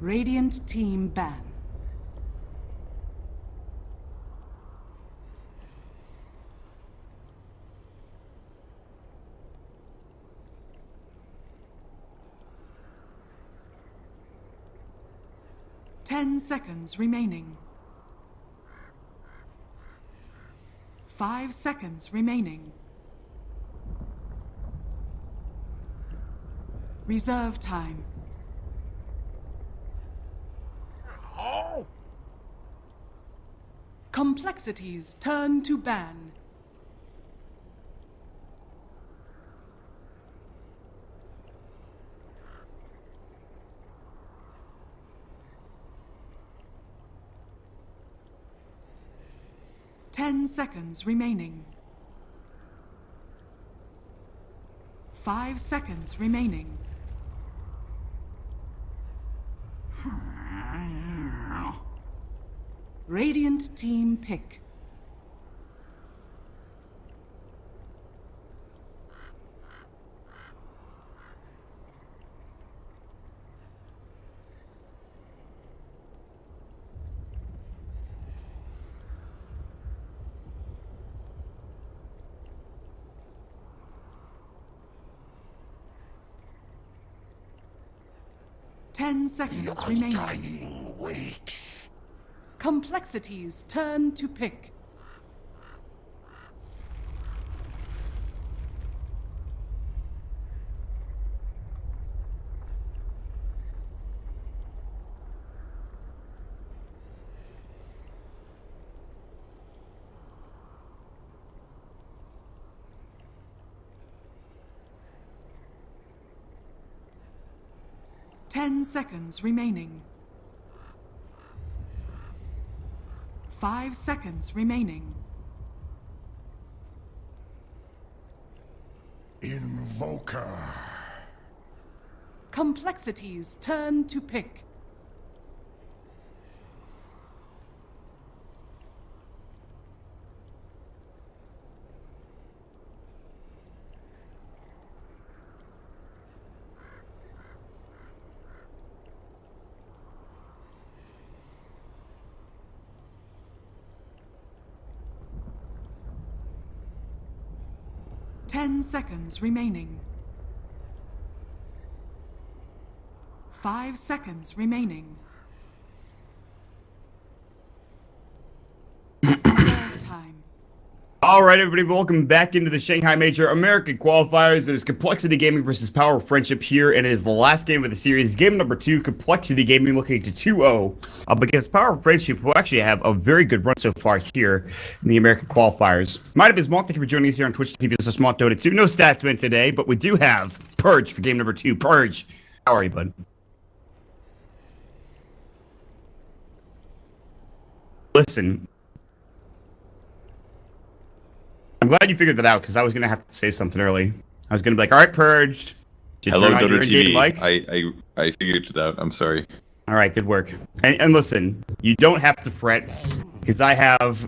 Radiant team ban. Ten seconds remaining. 5 seconds remaining. Reserve time. Oh. Complexities turn to ban. Ten seconds remaining. 5 seconds remaining. Radiant team pick. Ten seconds remaining. Undying wakes. Complexities turn to pick. Ten seconds remaining. 5 seconds remaining. Invoker. Complexities turn to pick. Ten seconds remaining. 5 seconds remaining. Reserve time. All right, everybody, welcome back into the Shanghai Major American Qualifiers. It is Complexity Gaming versus Power Friendship here, and it is the last game of the series. Game number 2, Complexity Gaming looking to 2-0 against Power Friendship, who actually have a very good run so far here in the American Qualifiers. My name is Mont. Thank you for joining us here on Twitch TV. This is Mont Dota 2. No Statsman today, but we do have Purge for game number 2. Purge, how are you, bud? Listen, I'm glad you figured that out, because I was going to have to say something early. I was going to be like, all right, Purged. Hello, Dota TV. I figured it out. I'm sorry. All right, good work. And listen, you don't have to fret, because I have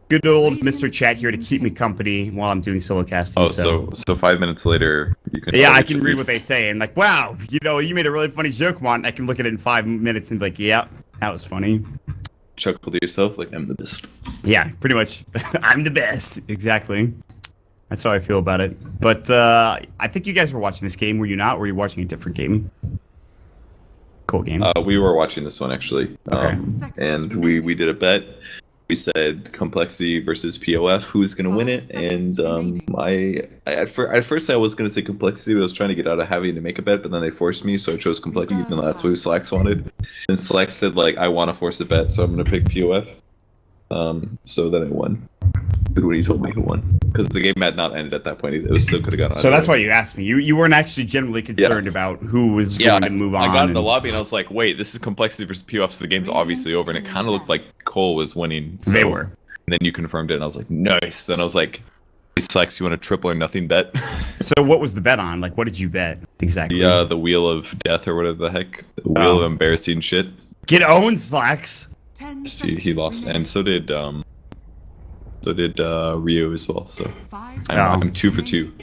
good old Mr. Chat here to keep me company while I'm doing solo casting. Oh, so 5 minutes later, you can... Yeah, I can read what they say, and like, wow, you know, you made a really funny joke, Mont. I can look at it in 5 minutes and be like, yeah, that was funny. Chuckle to yourself like I'm the best. Yeah, pretty much. I'm the best. Exactly. That's how I feel about it. But I think you guys were watching this game. Were you not? Or were you watching a different game? Cool game. We were watching this one, actually. Okay. And we did a bet. We said Complexity versus POF, who's going to win it. And at first I was going to say Complexity, but I was trying to get out of having to make a bet, but then they forced me, so I chose Complexity, even though that's what Slacks wanted. And Slacks said, like, I want to force a bet, so I'm going to pick POF. So then I won. Good when he told me who won. Because the game had not ended at that point. It was still could have gone on. So that's why you asked me. You weren't actually generally concerned about who was going to move on. I got in the lobby and I was like, wait, this is Complexity versus POF, so the game's obviously over. And it kind of looked like coL was winning. So, they were. And then you confirmed it and I was like, nice. Then I was like, hey, Slacks, you want a triple or nothing bet? So what was the bet on? Like, what did you bet exactly? Yeah, the wheel of death or whatever the heck. The wheel of embarrassing shit. Get owned, Slacks. See, he lost. And so did Rio as well, so I'm 2 for 2.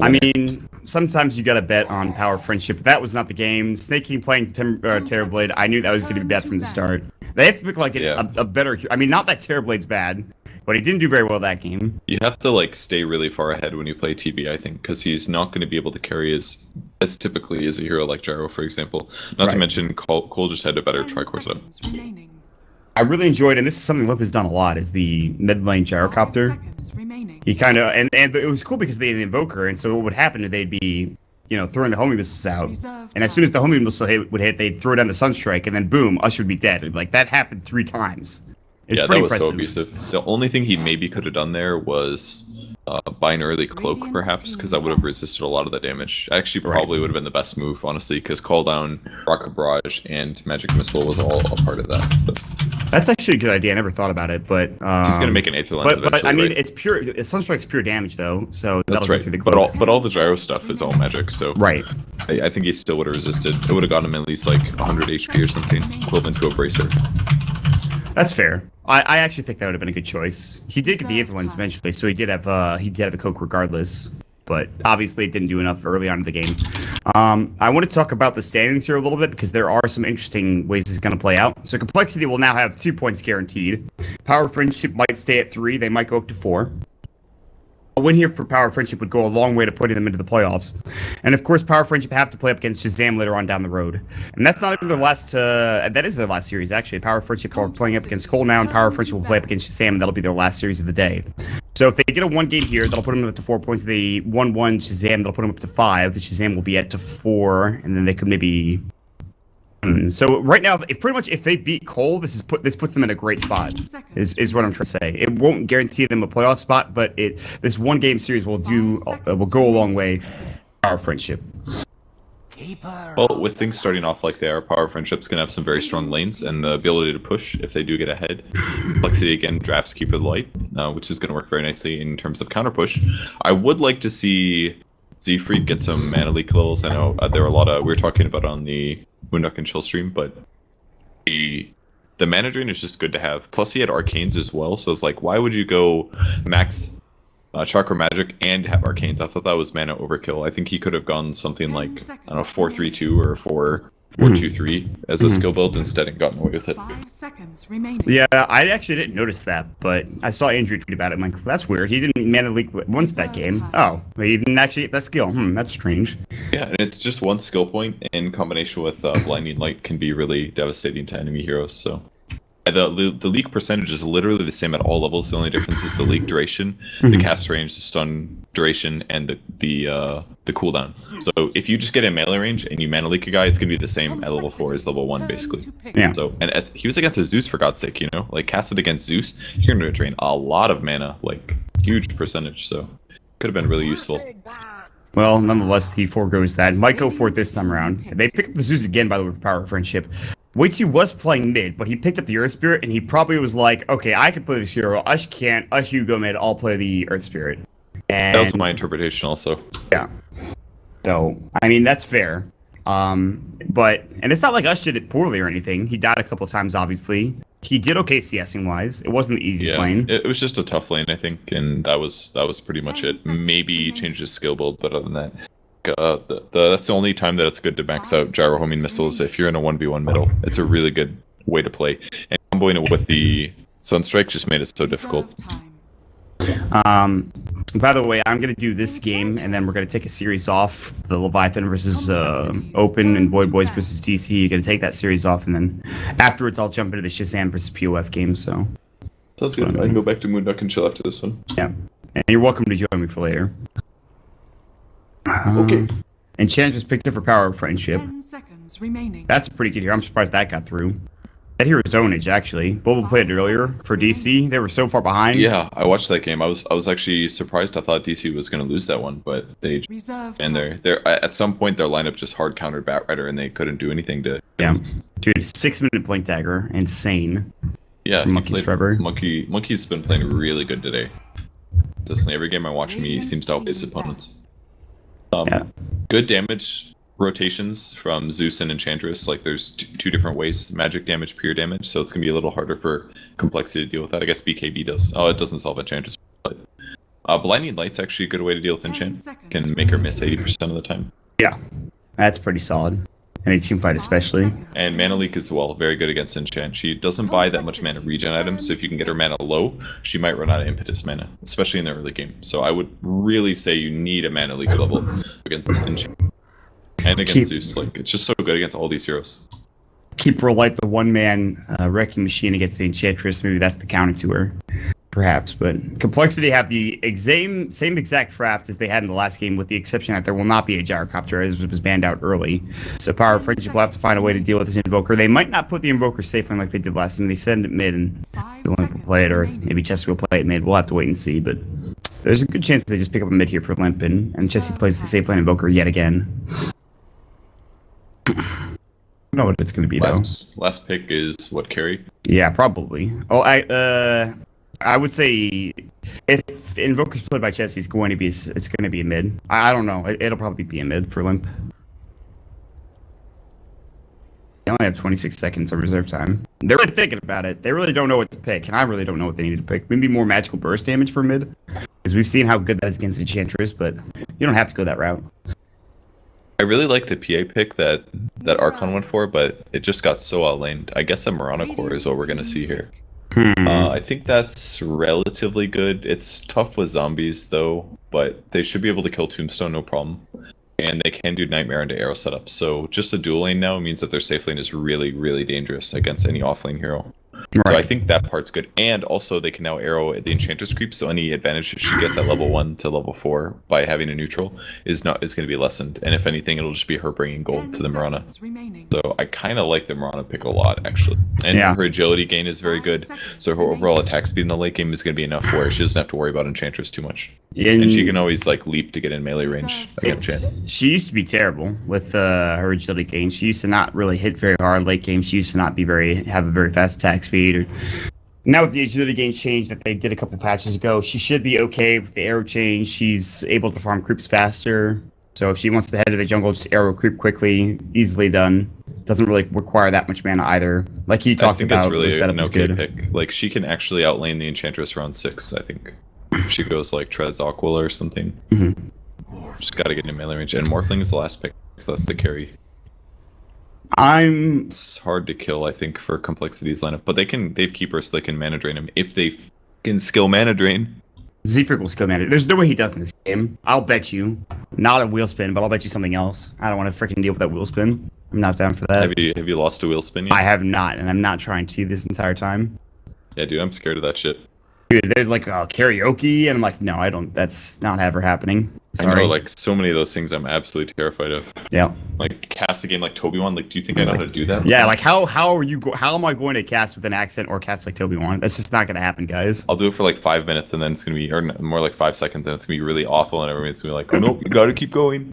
I mean, sometimes you got to bet on Power Friendship. That was not the game. Snake King playing Terrorblade, I knew that was going to be bad from the start. They have to pick like a better. I mean, not that Terrorblade's bad, but he didn't do very well that game. You have to like stay really far ahead when you play TB, I think, because he's not going to be able to carry as typically as a hero like Gyro, for example. Not to mention coL just had a better tricore setup. I really enjoyed, and this is something Limp has done a lot, is the mid lane gyrocopter. He kind of, and it was cool because they had the invoker, and so what would happen is they'd be, you know, throwing the homing missiles out, and as soon as the homing missile would hit, they'd throw down the sunstrike, and then boom, Ush would be dead. And like that happened 3 times. It's yeah, pretty that was impressive. so abusive. The only thing he maybe could have done there was buy an early cloak, perhaps, because that would have resisted a lot of the damage. Actually, probably would have been the best move, honestly, because call down, rocket barrage, and magic missile was all a part of that. So. That's actually a good idea. I never thought about it, but he's gonna make an Aether Lens eventually. But I mean, right? it's pure. Sunstrike's pure damage, though. So that's right. Through the but all the gyro stuff is all magic. So right. I think he still would have resisted. It would have gotten him at least like 100 HP or something, equivalent to a bracer. That's fair. I actually think that would have been a good choice. He did get the Aether Lens eventually, so he did have a coke regardless. But obviously it didn't do enough early on in the game. I want to talk about the standings here a little bit because there are some interesting ways this is going to play out. So Complexity will now have 2 points guaranteed. Power Friendship might stay at 3. They might go up to 4. A win here for Power Friendship would go a long way to putting them into the playoffs. And of course, Power Friendship have to play up against Shazam later on down the road. And that's not even their last, that is their last series, actually. Power Friendship are playing up against coL now, and Power Friendship will play up against Shazam, and that'll be their last series of the day. So if they get a 1 game here, that'll put them up to 4 points. If they 1-1 Shazam, that'll put them up to 5. Shazam will be at to 4, and then they could maybe... So right now, if they beat coL, this puts them in a great spot. Is what I'm trying to say. It won't guarantee them a playoff spot, but this 1 game series will go a long way. Power Friendship. Well, with things starting off like they are, Power Friendship's gonna have some very strong lanes and the ability to push if they do get ahead. Complexity again drafts Keeper of the Light, which is gonna work very nicely in terms of counter push. I would like to see Z-Freak get some mana leak levels. I know there were a lot of we were talking about on the Moonduck and Chill stream, but the mana drain is just good to have. Plus, he had arcanes as well, so it's like, why would you go max Chakra Magic and have arcanes? I thought that was mana overkill. I think he could have gone something like, I don't know, 4-3-2 or 4-2-3 as a skill build instead and gotten away with it. 5 seconds remaining. Yeah, I actually didn't notice that, but I saw Andrew tweet about it. I'm like, that's weird. He didn't mana leak once that game. Oh, he didn't actually get that skill. That's strange. Yeah, and it's just 1 skill point in combination with Blinding Light can be really devastating to enemy heroes. So the leak percentage is literally the same at all levels. The only difference is the leak duration, the cast range, the stun duration, and the cooldown. So if you just get in melee range and you mana leak a guy, it's gonna be the same at level 4 as level 1, basically. Yeah. So he was against a Zeus, for God's sake, you know, like casted against Zeus, you're gonna drain a lot of mana, like huge percentage. So could have been really useful. Well, nonetheless, he foregoes that. Might go for it this time around. They pick up the Zeus again, by the way, for Power Friendship. Wei2 was playing mid, but he picked up the Earth Spirit, and he probably was like, okay, I can play this hero. Ush can't. Ush, you go mid. I'll play the Earth Spirit. And, that was my interpretation also. Yeah. So, I mean, that's fair. And it's not like Ush did it poorly or anything. He died a couple of times, obviously. He did okay CSing-wise. It wasn't the easiest lane. It was just a tough lane, I think, and that was pretty much it. Maybe change his skill build, but other than that, that's the only time that it's good to max out gyro homing missiles if you're in a 1v1 middle. It's a really good way to play, and comboing it with the Sunstrike just made it so difficult. By the way, I'm gonna do this game, and then we're gonna take a series off. The Leviathan versus Open and Boy Boys versus DC. You're gonna take that series off, and then afterwards I'll jump into the Shazam versus POF game. So sounds good. I can go back to Moonduck and chill after this one. Yeah, and you're welcome to join me for later. Okay. Enchantress picked up for Power Friendship. 10 seconds remaining. That's pretty good here. I'm surprised that got through. That hero's zonage, actually. Bobo played it earlier for DC. They were so far behind. Yeah, I watched that game. I was actually surprised. I thought DC was going to lose that one, but they and they're at some point their lineup just hard countered Batrider and they couldn't do anything to. Yeah, dude, 6-minute blink dagger, insane. Yeah, Monkey's forever. Monkey's been playing really good today. Consistently, every game I watch him, he seems to outpace opponents. Good damage rotations from Zeus and Enchantress. Like there's two different ways: magic damage, pure damage. So it's gonna be a little harder for Complexity to deal with that. I guess BKB does. Oh, it doesn't solve Enchantress, but Blinding Light's actually a good way to deal with 10 enchant. seconds Can make her remaining. miss 80% of the time. Yeah, that's pretty solid. Any team fight 5 especially. seconds And Mana remaining. Leak as well, very good against enchant. She doesn't buy that much mana regen items, so if you can get her mana low, she might run out of impetus mana, especially in the early game. So I would really say you need a Mana Leak level against enchant. And against Zeus, like it's just so good against all these heroes. Keep her like the one-man wrecking machine against the Enchantress. Maybe that's the counter to her, perhaps. But Complexity have the same exact craft as they had in the last game, with the exception that there will not be a Gyrocopter, as it was banned out early. So Power of Friendship will have to find a way to deal with this Invoker. They might not put the Invoker safely like they did last time. They send it mid, and 5 Limp will seconds play it, or remaining. maybe Chester will play it mid. We'll have to wait and see. But there's a good chance they just pick up a mid here for Limp, and Chester plays the safe lane Invoker yet again. I don't know what it's going to be, though. Last pick is what, carry? Yeah, probably. Oh, I would say if Invoker's played by Chessie, it's going to be a mid. I don't know. It'll probably be a mid for Limp. They only have 26 seconds of reserve time. They're really thinking about it. They really don't know what to pick, and I really don't know what they need to pick. Maybe more magical burst damage for mid, because we've seen how good that is against Enchantress, but you don't have to go that route. I really like the PA pick that Archon went for, but it just got so outlaned. I guess a Marana core is what we're going to see here. I think that's relatively good. It's tough with zombies, though, but they should be able to kill Tombstone, no problem. And they can do Nightmare into arrow setup. So just a dual lane now means that their safe lane is really, really dangerous against any offlane hero. Right. So I think that part's good. And also they can now arrow the Enchantress creep, so any advantage she gets at level 1 to level 4 by having a neutral is going to be lessened. And if anything, it'll just be her bringing gold 10 to the Marana. seconds remaining. So I kind of like the Marana pick a lot, actually. And Yeah. her agility gain is very 5 good. seconds So her remaining. overall attack speed in the late game is going to be enough where she doesn't have to worry about Enchantress too much. And And she can always like leap to get in melee range against Enchant. she used to be terrible with her agility gain. She used to not really hit very hard late game. She used to not have a very fast attack speed. Now with the agility gain change that they did a couple patches ago, she should be okay with the arrow change. She's able to farm creeps faster. So if she wants to head to the jungle, just arrow creep quickly, easily done. Doesn't really require that much mana either. Like you talked I think about, that's really the setup an is okay good. pick. Like she can actually outlane the Enchantress round 6, I think. She goes like Treads Aquila or something. Just gotta get in melee range. And Morphling is the last pick, so that's the carry. It's hard to kill, I think, for Complexity's lineup, but they have keepers, so they can mana drain him if they can skill mana drain. Zephyr will skill mana. There's no way he does in this game. I'll bet you. Not a wheel spin, but I'll bet you something else. I don't want to freaking deal with that wheel spin. I'm not down for that. Have you lost a wheel spin yet? I have not, and I'm not trying to this entire time. Yeah, dude, I'm scared of that shit. Dude, there's like karaoke, and I'm like, no, I don't. That's not ever happening. Sorry. I know, like, so many of those things I'm absolutely terrified of. Yeah. Like, cast a game like Toby-Wan, like, do you think I know how to do that? Yeah, like, how am I going to cast with an accent or cast like Toby-Wan? That's just not going to happen, guys. I'll do it for like 5 minutes, and then it's going to be, or more like 5 seconds, and it's going to be really awful, and everybody's going to be like, oh, nope, you got to keep going.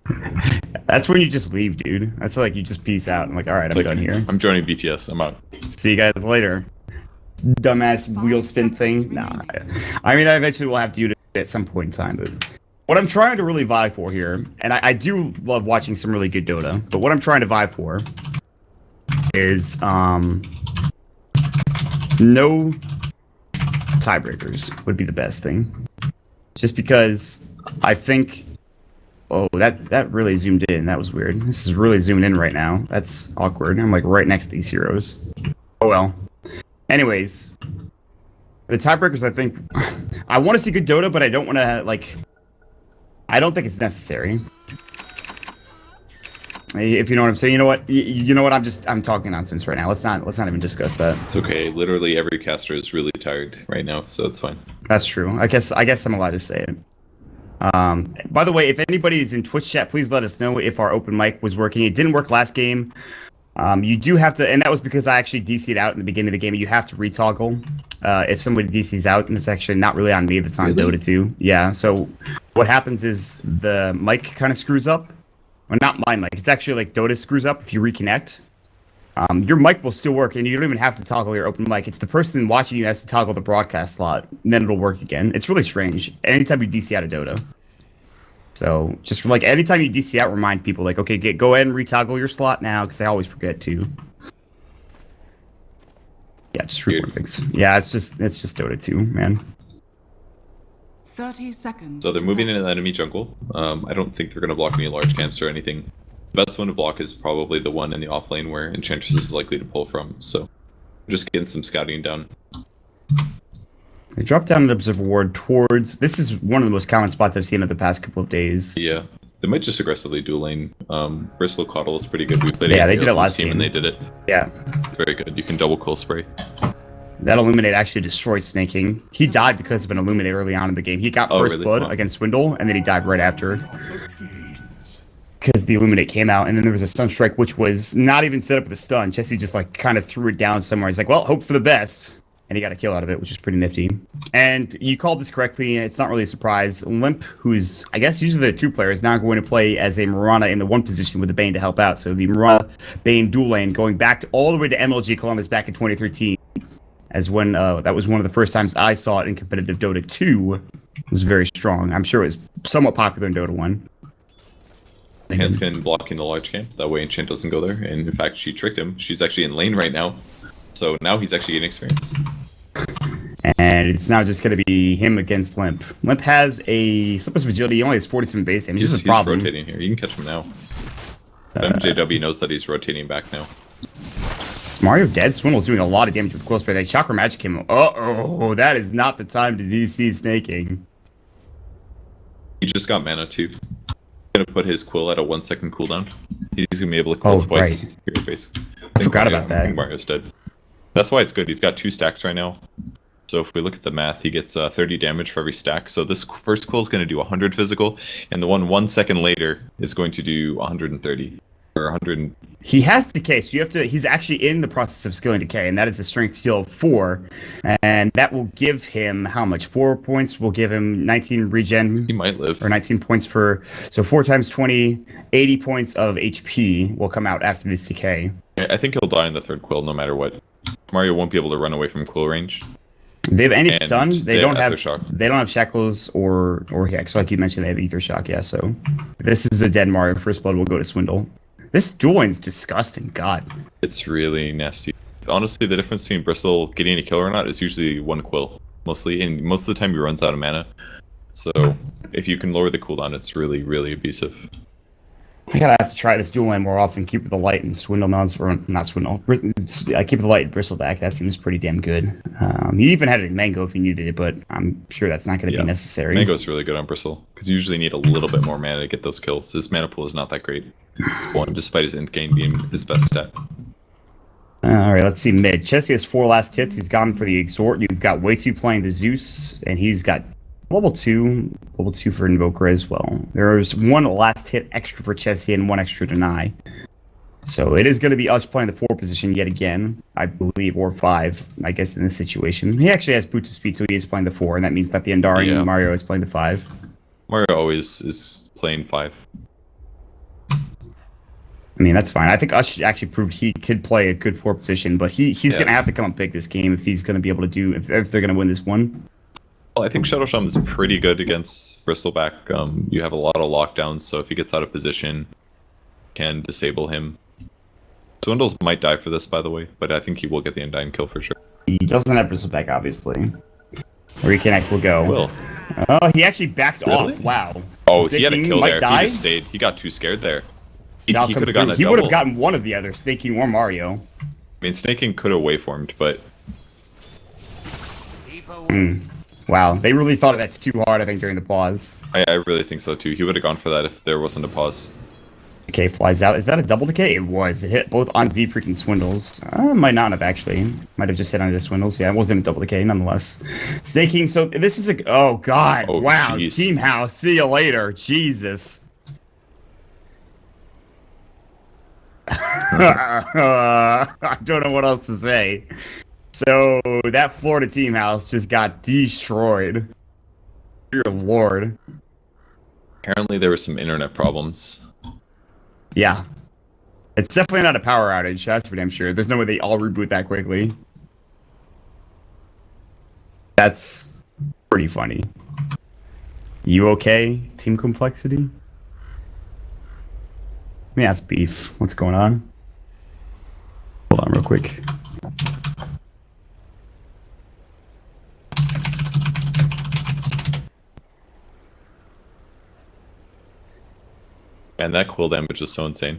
That's when you just leave, dude. That's like you just peace out. I'm like, all right, I'm Like, done here. I'm joining BTS. I'm out. See you guys later. Dumbass wheel spin thing. Nah. I mean, I eventually will have to do it at some point in time, but what I'm trying to really vie for here, and I do love watching some really good Dota, but what I'm trying to vie for is no tiebreakers would be the best thing. Just because I think, oh, that really zoomed in. That was weird. This is really zoomed in right now. That's awkward. I'm like right next to these heroes. Oh well. Anyways, the tiebreakers, I think, I want to see good Dota, but I don't want to, like, I don't think it's necessary. If you know what I'm saying. You know what? You know what? I'm talking nonsense right now. Let's not even discuss that. It's okay. Literally every caster is really tired right now, so it's fine. That's true. I guess I'm allowed to say it. By the way, if anybody is in Twitch chat, please let us know if our open mic was working. It didn't work last game. You do have to, and that was because I actually DC'd out in the beginning of the game. You have to retoggle if somebody DC's out, and it's actually not really on me. That's on Really? Dota 2. Yeah. So what happens is the mic kind of screws up. Well, not my mic. It's actually like Dota screws up if you reconnect. Your mic will still work, and you don't even have to toggle your open mic. It's the person watching you has to toggle the broadcast slot, and then it'll work again. It's really strange. Anytime you DC out of Dota. So just like anytime you DC out, remind people like, okay, go ahead and retoggle your slot now, because I always forget to. Yeah, just report things. Yeah, it's just Dota 2, man. 30 seconds. So they're to moving go. in an enemy jungle. I don't think they're going to block any large camps or anything. The best one to block is probably the one in the off lane where Enchantress is likely to pull from. So I'm just getting some scouting done. They drop down an observer ward towards. This is one of the most common spots I've seen in the past couple of days. Yeah, they might just aggressively dual lane. Bristol coL is pretty good. We played Yeah, against they did it Ails's last team game. and they did it. Yeah. Very good. You can double cool spray. That Illuminate actually destroyed Snaking. He died because of an Illuminate early on in the game. He got first really? blood Wow. against Swindle, and then he died right after. Because the Illuminate came out, and then there was a stun strike, which was not even set up with a stun. Chessie just like kind of threw it down somewhere. He's like, well, hope for the best. And he got a kill out of it, which is pretty nifty. And you called this correctly, and it's not really a surprise. Limp, who's, I guess, usually the 2-player, is now going to play as a Mirana in the 1 position with the Bane to help out. So the Mirana Bane dual lane going back to all the way to MLG Columbus back in 2013. As when that was one of the first times I saw it in competitive Dota 2. It was very strong. I'm sure it was somewhat popular in Dota 1. Hand's been blocking the large camp. That way Enchant doesn't go there. And in fact, she tricked him. She's actually in lane right now. So now he's actually getting experience. And it's now just going to be him against Limp. Limp has a Slipper's Agility. He only has 47 base damage. This is a problem. He's rotating here. You can catch him now. MJW knows that he's rotating back now. Is Mario dead? Swindle's doing a lot of damage with Quill Spray. That Chakra Magic came. Uh-oh, that is not the time to DC Snaking. He just got mana too. Gonna put his Quill at a 1-second cooldown. He's gonna be able to Quill twice. Right. Hero face. I forgot about that. I think Mario's dead. That's why it's good. He's got 2 stacks right now. So if we look at the math, he gets 30 damage for every stack. So this first Quill is going to do 100 physical, and the 1 second later is going to do 130 or 100. He has decay, so you have to. He's actually in the process of skilling decay, and that is a strength skill 4, and that will give him how much? 4 points will give him 19 regen. He might live. Or 19 points for. So 4 times 20, 80 points of HP will come out after this decay. I think he'll die in the 3rd Quill no matter what. Mario won't be able to run away from Quill range. They have any And stuns. They don't have. Shock. They don't have shackles or hex. Like you mentioned, they have ether shock. Yeah. So this is a dead Mario. First blood will go to Swindle. This duel lane's disgusting. God. It's really nasty. Honestly, the difference between Bristol getting a kill or not is usually 1 Quill, mostly, and most of the time he runs out of mana. So if you can lower the cooldown, it's really, really abusive. I gotta have to try this dual lane more often. Keep with the light and Swindle mounts, or not Swindle. Keep with the light and Bristle back. That seems pretty damn good. You even had it in Mango if you needed it, but I'm sure that's not going to be necessary. Mango's really good on Bristle because you usually need a little bit more mana to get those kills. His mana pool is not that great. One, despite his end game being his best stat. All right, let's see mid. Chessie has 4 last hits. He's gone for the Exhort. You've got Way2 playing the Zeus, and he's got level 2 for Invoker as well. There's 1 last hit extra for Chessie and 1 extra deny. So it is going to be us playing the 4 position yet again, I believe, or 5, I guess, in this situation. He actually has boot to speed, so he is playing the 4, and that means that the Andarian Mario is playing the 5. Mario always is playing 5. I mean, that's fine. I think Ush actually proved he could play a good 4 position, but he's going to have to come up big this game if he's going to be able to do, if they're going to win this one. Well, I think Shadow Shaman is pretty good against Bristleback. You have a lot of lockdowns, so if he gets out of position, can disable him. Swindles might die for this, by the way, but I think he will get the Undying kill for sure. He doesn't have Bristleback, obviously. Reconnect will go. Will. Oh, he actually backed Really? off. Wow. Oh, he had a kill there. Die. He just stayed. He got too scared there. He Now could comes have gotten through. a He double. would have gotten one of the other, Snaking or Mario. I mean, Snaking could have waveformed, but Wow, they really thought of that too hard, I think, during the pause. I really think so too. He would have gone for that if there wasn't a pause. Decay flies out. Is that a double decay? It was. It hit both on Z freaking Swindles. Might not have, actually. Might have just hit on the Swindles. Yeah, it wasn't a double decay, nonetheless. Staking, so this is a... Oh, God. Oh, wow. geez. Team House. See you later. Jesus. I don't know what else to say. So, that Florida Team House just got destroyed. Dear Lord. Apparently there were some internet problems. Yeah. It's definitely not a power outage, that's for damn sure. There's no way they all reboot that quickly. That's pretty funny. You okay, Team Complexity? Let me ask Beef. What's going on? Hold on real quick. and that cool damage was so insane.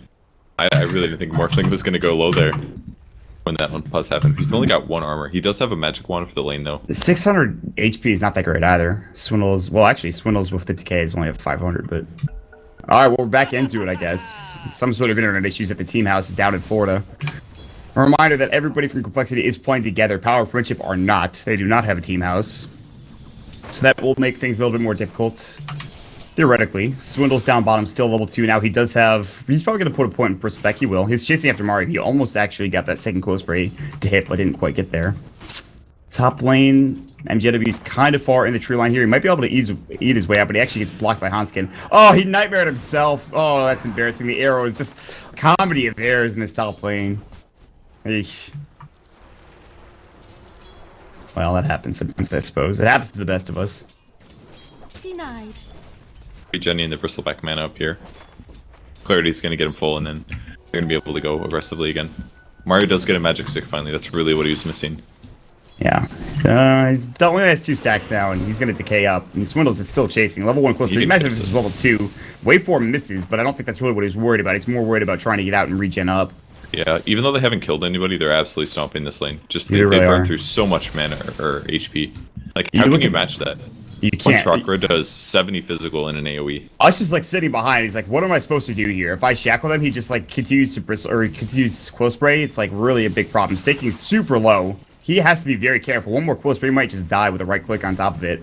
I really didn't think Morphling was going to go low there when that one plus happened. He's only got 1 armor. He does have a magic wand for the lane, though. 600 HP is not that great either. Swindles, well, actually, Swindles with 50k is only at 500, but... Alright, well, we're back into it, I guess. Some sort of internet issues at the team house down in Florida. A reminder that everybody from Complexity is playing together. Power of Friendship are not. They do not have a team house. So that will make things a little bit more difficult. Theoretically, Swindle's down bottom, still level 2. Now he does have... He's probably going to put a point in perspective. He will. He's chasing after Mario. He almost actually got that second coil spray to hit, but didn't quite get there. Top lane, MJW's kind of far in the tree line here. He might be able to eat his way out, but he actually gets blocked by Hanskin. Oh, he nightmared himself. Oh, that's embarrassing. The arrow is just comedy of errors in this top lane. Eesh. Well, that happens sometimes, I suppose. It happens to the best of us. Denied. Jenny and the bristleback mana up here. Clarity's going to get him full, and then they're going to be able to go aggressively again. Mario does get a magic stick finally. That's really what he was missing. Yeah. He's only has 2 stacks now, and he's going to decay up. And Swindles is still chasing. Level 1 close. Imagine if this is level 2. Waveform misses, but I don't think that's really what he's worried about. He's more worried about trying to get out and regen up. Yeah, even though they haven't killed anybody, they're absolutely stomping this lane. Just they really burn are. through so much mana or HP. Like, how can you match that? You One can't. Chakra does 70 physical in an AoE. I was just like sitting behind. He's like, "What am I supposed to do here?" If I shackle him, he just like continues to bristle or he continues to quill spray. It's like really a big problem. Staking is super low. He has to be very careful. One more quill spray, he might just die with a right click on top of it.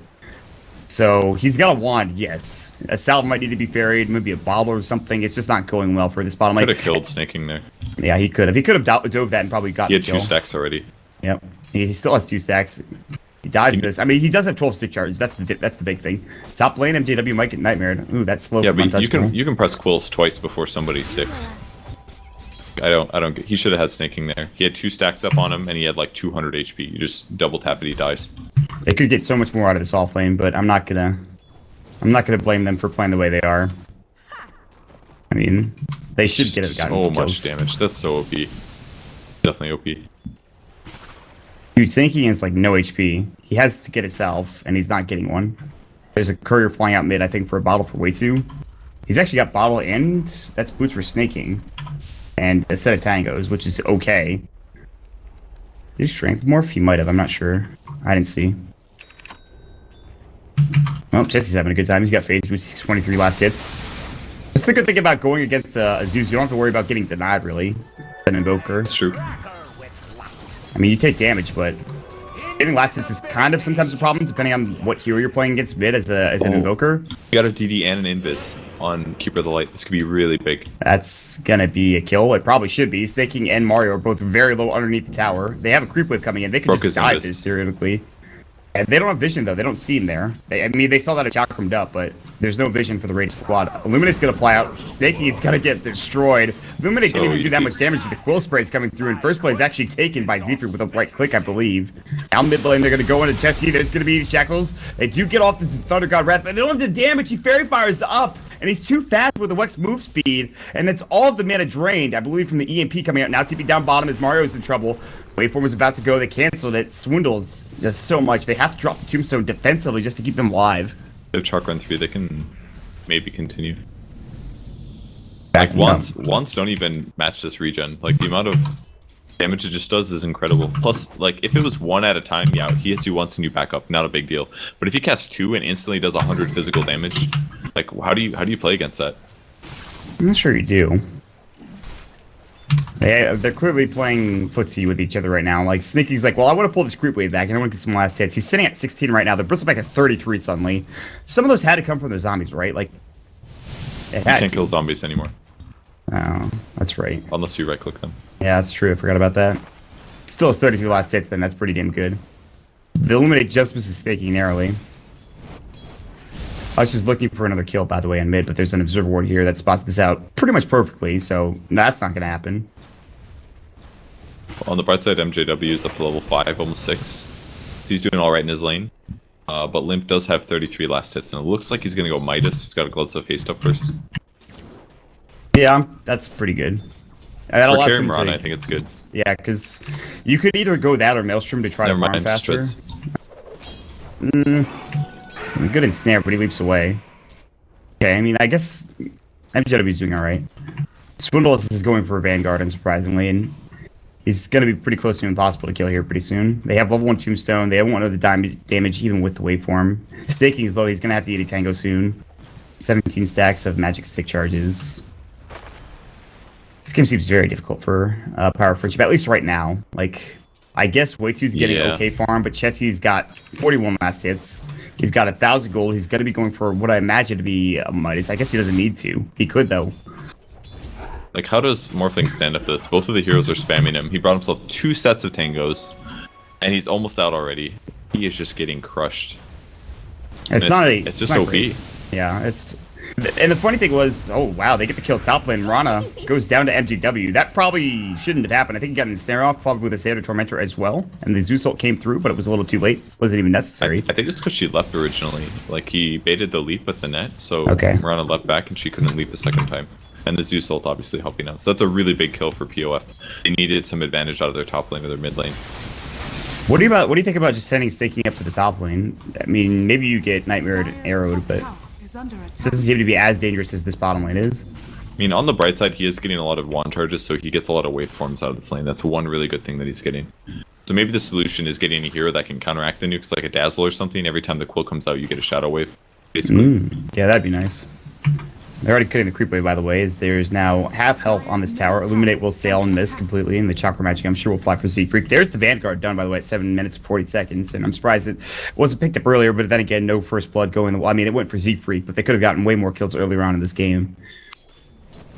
So he's got a wand, yes. A salve might need to be buried, maybe a bottle or something. It's just not going well for this bottom lane. Could have killed Snaking there. Yeah, he could have. He could have dove that and probably got He had the 2 kill. stacks already. Yep. He still has 2 stacks. He dives this. I mean, he does have 12 stick charges. That's the big thing. Top lane, MJW might get nightmared. Ooh, that's slow. Yeah, but you can press quills twice before somebody sticks. I don't get. He should have had Snaking there. He had 2 stacks up on him, and he had like 200 HP. You just double tap it, he dies. They could get so much more out of this off lane, but I'm not gonna blame them for playing the way they are. I mean, they should get it. So much damage. That's so OP. Definitely OP. Dude, Snaking is like no HP. He has to get a salve, and he's not getting one. There's a courier flying out mid, I think, for a bottle for Way2. He's actually got bottle, and that's boots for Snaking. And a set of tangos, which is okay. Did he strength morph? He might have, I'm not sure. I didn't see. Well, Jesse's having a good time. He's got phase boost, 623 last hits. That's the good thing about going against Zeus. You don't have to worry about getting denied, really. An Invoker. That's true. I mean, you take damage, but getting last hits is kind of sometimes a problem, depending on what hero you're playing against mid as an Invoker. You got a DD and an Invis on Keeper of the Light. This could be really big. That's gonna be a kill. It probably should be. Snaking and Mario are both very low underneath the tower. They have a creep wave coming in. They could just dive this, theoretically. And they don't have vision, though. They don't see him there. I mean, they saw that at Chakrammed up, but there's no vision for the raid squad. Illuminate's gonna fly out. Snaking is gonna get destroyed. Illuminate can't even do that much damage to the quill sprays coming through. In first place, actually taken by Zephyr with a right click, I believe. Down mid lane, they're gonna go into Jesse. There's gonna be shackles. They do get off this Thunder God Wrath, but they don't have the damage. He fairy fires up, and he's too fast with the Wex move speed, and that's all of the mana drained, I believe, from the EMP coming out. Now TP down bottom as Mario's in trouble. Waveform was about to go. They canceled it. Swindles just so much. They have to drop the Tombstone defensively just to keep them alive. If Chalk run 3, they can maybe continue. Back Like, wands don't even match this regen. Like, the amount of damage it just does is incredible. Plus, like, if it was 1 at a time, yeah, he hits you once and you back up. Not a big deal. But if he casts 2 and instantly does 100 physical damage, like, how do you play against that? I'm not sure you do. They're clearly playing footsie with each other right now. Like, Sneaky's like, well, I want to pull this creep wave back, and I want to get some last hits. He's sitting at 16 right now. The Bristleback has 33 suddenly. Some of those had to come from the zombies, right? Like, it had You can't to. kill zombies anymore. Oh, that's right. Unless you right-click them. Yeah, that's true. I forgot about that. Still has 33 last hits, then. That's pretty damn good. The Illuminate just misses Snaking narrowly. I was just looking for another kill, by the way, on mid, but there's an Observer Ward here that spots this out pretty much perfectly, so that's not going to happen. On the bright side, MJW is up to level 5, almost 6. So he's doing alright in his lane. But Limp does have 33 last hits, and it looks like he's going to go Midas. He's got a Gloves of Haste up first. Yeah, that's pretty good. That For allows carry him Moran, to- I think it's good. Yeah, because you could either go that or Maelstrom to try Never to farm mind, faster. Strits. Good in snare, but he leaps away. Okay, I mean, I guess MJW's doing alright. Swindles is going for a Vanguard, unsurprisingly, and he's going to be pretty close to impossible to kill here pretty soon. They have level 1 Tombstone. They have 1 of the damage even with the waveform. Staking is low. He's going to have to eat a Tango soon. 17 stacks of magic stick charges. This game seems very difficult for Power Friendship, at least right now. Like, I guess bo2's getting okay farm, but Chessie's got 41 last hits. He's got 1,000 gold. He's going to be going for what I imagine to be a Midas. I guess he doesn't need to. He could, though. Like, how does Morphling stand up to this? Both of the heroes are spamming him. He brought himself 2 sets of tangos, and he's almost out already. He is just getting crushed. It's just OP. Great. Yeah, it's... And the funny thing was, oh wow, they get to kill top lane. Rana goes down to MGW. That probably shouldn't have happened. I think he got an snare off, probably with a Satyr Tormentor as well. And the Zeus ult came through, but it was a little too late. Wasn't even necessary. I think it's because she left originally. Like, he baited the leap with the net, so Rana left back and she couldn't leap a second time. And the Zeus ult obviously helping out. So that's a really big kill for POF. They needed some advantage out of their top lane or their mid lane. What do you think about just sending Staking up to the top lane? I mean, maybe you get Nightmared and arrowed, but it doesn't seem to be as dangerous as this bottom lane is. I mean, on the bright side, he is getting a lot of wand charges, so he gets a lot of waveforms out of this lane. That's one really good thing that he's getting. So maybe the solution is getting a hero that can counteract the nukes, like a Dazzle or something. Every time the quill comes out, you get a shadow wave, basically. Yeah, that'd be nice. They're already cutting the creep wave, by the way, as there's now half health on this tower. Illuminate will sail and miss completely, and the Chakra Magic, I'm sure, will fly for Z-Freak. There's the Vanguard done, by the way, at 7 minutes and 40 seconds, and I'm surprised it wasn't picked up earlier, but then again, no first blood going. Well, I mean, it went for Z-Freak, but they could have gotten way more kills earlier on in this game.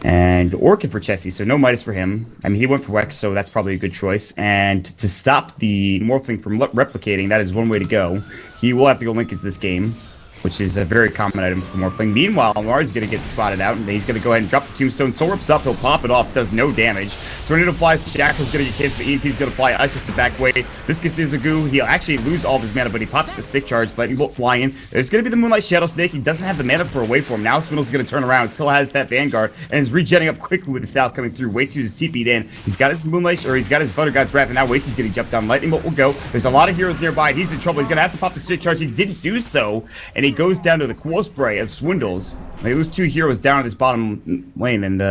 And Orchid for Chessie, so no Midas for him. I mean, he went for Wex, so that's probably a good choice. And to stop the Morphling from replicating, that is one way to go. He will have to go link into this game, which is a very common item for Morphling. Meanwhile, Mars is going to get spotted out, and he's going to go ahead and drop the Tombstone. Soul Rip's up, he'll pop it off, does no damage. Tornado flies, Jackal's going to get hit, the EMP's going to fly, Ice just to back away. Viscous Nizagu, he'll actually lose all of his mana, but he pops the stick charge, Lightning Bolt flying. There's going to be the Moonlight Shadow Snake, he doesn't have the mana for a waveform. Now Swindle's going to turn around, still has that Vanguard, and is regenning up quickly with the South coming through. bo2's TP'd in. He's got his Moonlight, or he's got his Thunder God's Wrath, and now bo2's getting jumped down. Lightning Bolt will go. There's a lot of heroes nearby, he's in trouble. He's going to have to pop the stick charge. He didn't do so, and he goes down to the Cool Spray of Swindles. They lose 2 heroes down at this bottom lane, and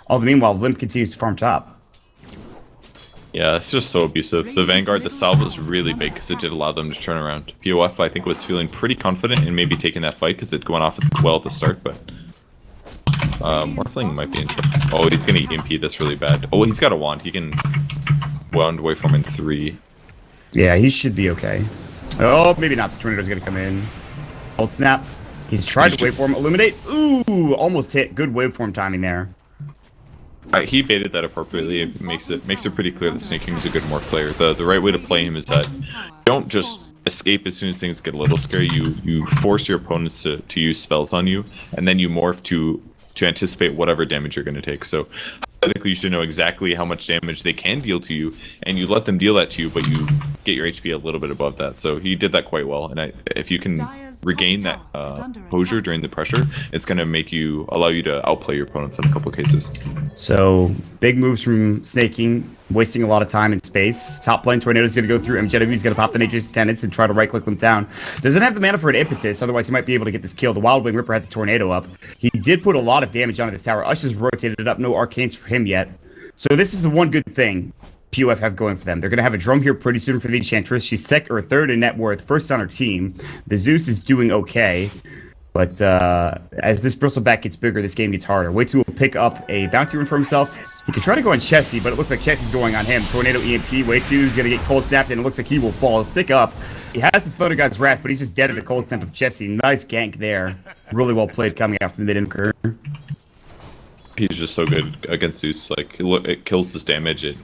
all the meanwhile, Limp continues to farm top. Yeah, it's just so abusive. The Vanguard, the salve was really big because it did allow them to turn around. POF, I think, was feeling pretty confident in maybe taking that fight because it went off well at the start, but Morphling might be in trouble. Oh, he's going to EMP this really bad. Oh, he's got a wand. He can wand away from in 3. Yeah, he should be okay. Oh, maybe not. The Tornado's going to come in. Ult snap. He's tried to waveform. Illuminate. Ooh, almost hit. Good waveform timing there. He baited that appropriately. It makes it pretty clear that Snake King is a good morph player. The right way to play him is that don't just escape as soon as things get a little scary. You force your opponents to use spells on you, and then you morph to anticipate whatever damage you're going to take. So hypothetically, you should know exactly how much damage they can deal to you, and you let them deal that to you, but you get your HP a little bit above that. So he did that quite well, and if you can regain that composure during the pressure, it's going to allow you to outplay your opponents in a couple of cases. So big moves from Snaking, wasting a lot of time and space. Top lane Tornado's going to go through. MJW's going to pop the Nature's Tenants and try to right-click them down. Doesn't have the mana for an impetus, otherwise he might be able to get this kill. The Wild Wing Ripper had the Tornado up. He did put a lot of damage onto this tower. Ush has rotated it up. No arcanes for him yet. So this is the one good thing POF have going for them. They're going to have a drum here pretty soon for the Enchantress. She's third in net worth, first on her team. The Zeus is doing okay, but as this bristleback gets bigger, this game gets harder. bo2 will pick up a bounty rune for himself. He can try to go on Chessie, but it looks like Chessie's going on him. Tornado EMP. bo2 is going to get cold snapped, and it looks like he will fall. He'll stick up. He has his Thunder God's Wrath, but he's just dead at the cold snap of Chessie. Nice gank there. Really well played coming out from the mid-inker. He's just so good against Zeus. Like, it kills this damage. It